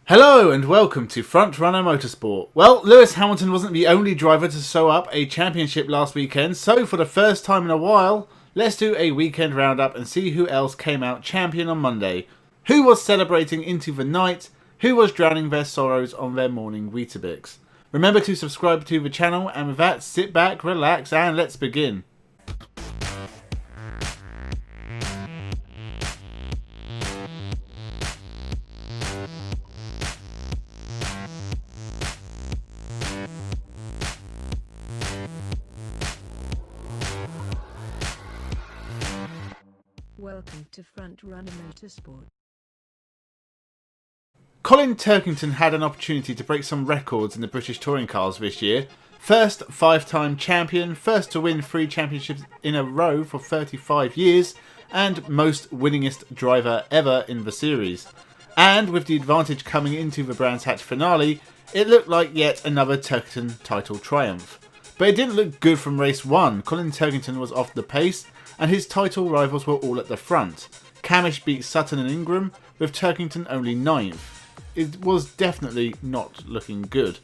Hello and welcome to Frontrunner Motorsport. Well, Lewis Hamilton wasn't the only driver to sew up a championship last weekend, so for the first time in a while, let's do a weekend roundup and see who else came out champion on Monday, who was celebrating into the night, who was drowning their sorrows on their morning Weetabix. Remember to subscribe to the channel, and with that, sit back, relax, and let's begin. Welcome to Frontrunner Motorsport. Colin Turkington had an opportunity to break some records in the British touring cars this year. First 5-time champion, first to win 3 championships in a row for 35 years, and most winningest driver ever in the series. And with the advantage coming into the Brands Hatch finale, it looked like yet another Turkington title triumph. But it didn't look good from race 1. Colin Turkington was off the pace, and his title rivals were all at the front. Cammish beat Sutton and Ingram, with Turkington only 9th. It was definitely not looking good.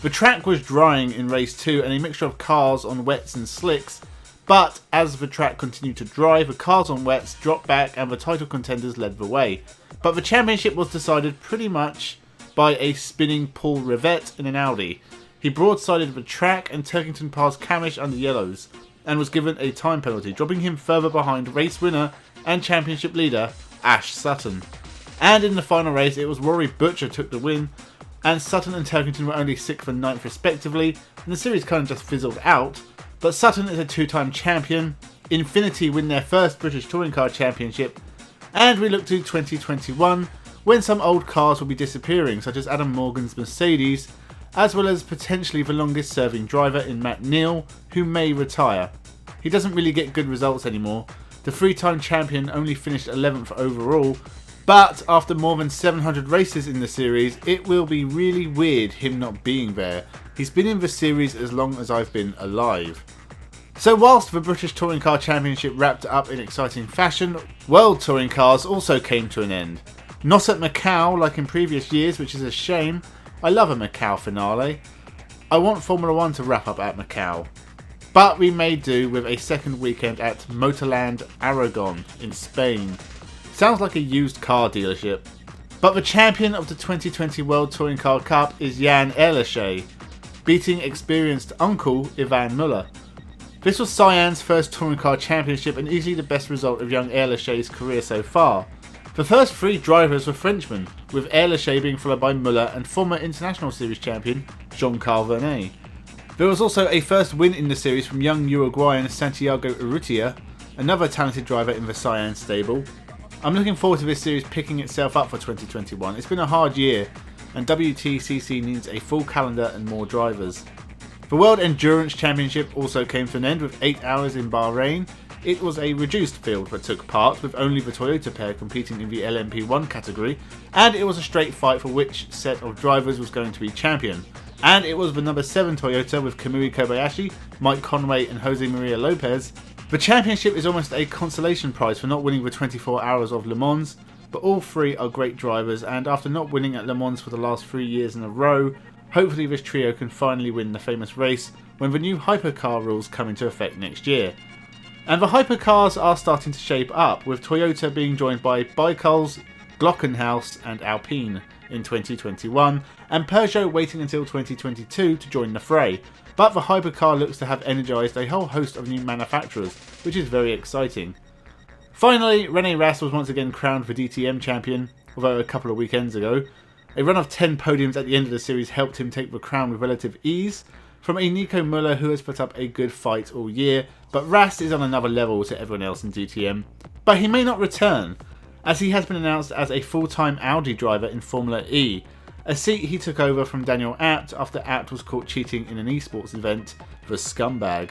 The track was drying in race 2 and a mixture of cars on wets and slicks, but as the track continued to dry, the cars on wets dropped back and the title contenders led the way. But the championship was decided pretty much by a spinning Paul Rivette in an Audi. He broadsided the track and Turkington passed Cammish under yellows and was given a time penalty, dropping him further behind race winner and championship leader Ash Sutton. And in the final race, it was Rory Butcher took the win, and Sutton and Turkington were only 6th and 9th respectively, and the series kind of just fizzled out. But Sutton is a 2-time champion, Infiniti win their first British Touring Car Championship, and we look to 2021, when some old cars will be disappearing, such as Adam Morgan's Mercedes, as well as potentially the longest serving driver in Matt Neal, who may retire. He doesn't really get good results anymore. The 3-time champion only finished 11th overall, but after more than 700 races in the series, it will be really weird him not being there. He's been in the series as long as I've been alive. So whilst the British Touring Car Championship wrapped up in exciting fashion, World Touring Cars also came to an end. Not at Macau like in previous years, which is a shame. I love a Macau finale. I want Formula 1 to wrap up at Macau. But we may do with a second weekend at Motorland Aragon in Spain. Sounds like a used car dealership. But the champion of the 2020 World Touring Car Cup is Jan Ehrlichie, beating experienced uncle Ivan Muller. This was Cyan's first Touring Car Championship and easily the best result of young Ehrlichie's career so far. The first 3 drivers were Frenchmen, with Ehrlichie being followed by Muller and former International Series champion Jean-Carl Vernet. There was also a first win in the series from young Uruguayan Santiago Urrutia, another talented driver in the Cyan stable. I'm looking forward to this series picking itself up for 2021. It's been a hard year, and WTCC needs a full calendar and more drivers. The World Endurance Championship also came to an end with 8 hours in Bahrain. It was a reduced field that took part, with only the Toyota pair competing in the LMP1 category, and it was a straight fight for which set of drivers was going to be champion. And it was the number 7 Toyota with Kamui Kobayashi, Mike Conway and Jose Maria Lopez. The championship is almost a consolation prize for not winning the 24 hours of Le Mans, but all 3 are great drivers, and after not winning at Le Mans for the last 3 years in a row, hopefully this trio can finally win the famous race when the new hypercar rules come into effect next year. And the hypercars are starting to shape up, with Toyota being joined by Bajkals, Glockenhaus and Alpine in 2021, and Peugeot waiting until 2022 to join the fray. But the hypercar looks to have energised a whole host of new manufacturers, which is very exciting. Finally, René Rast was once again crowned the DTM champion, although a couple of weekends ago. A run of 10 podiums at the end of the series helped him take the crown with relative ease, from a Nico Müller who has put up a good fight all year, but Rast is on another level to everyone else in DTM. But he may not return, as he has been announced as a full-time Audi driver in Formula E, a seat he took over from Daniel Abt after Abt was caught cheating in an esports event, the scumbag.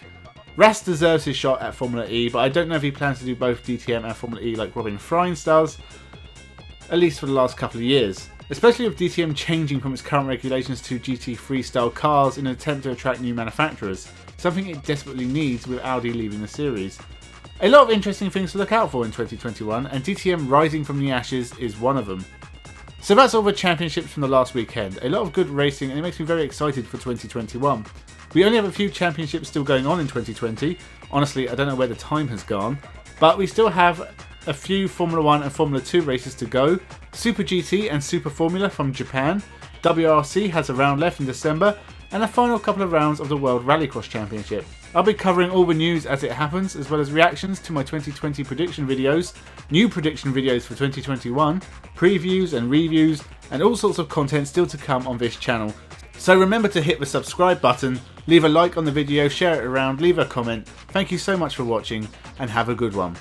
Rast deserves his shot at Formula E, but I don't know if he plans to do both DTM and Formula E like Robin Freins does, at least for the last couple of years. Especially with DTM changing from its current regulations to GT3 style cars in an attempt to attract new manufacturers, something it desperately needs with Audi leaving the series. A lot of interesting things to look out for in 2021, and DTM rising from the ashes is one of them. So that's all the championships from the last weekend. A lot of good racing, and it makes me very excited for 2021. We only have a few championships still going on in 2020. Honestly, I don't know where the time has gone. But we still have a few Formula 1 and Formula 2 races to go. Super GT and Super Formula from Japan. WRC has a round left in December. And a final couple of rounds of the World Rallycross Championship. I'll be covering all the news as it happens, as well as reactions to my 2020 prediction videos, new prediction videos for 2021, previews and reviews, and all sorts of content still to come on this channel. So remember to hit the subscribe button, leave a like on the video, share it around, leave a comment. Thank you so much for watching, and have a good one.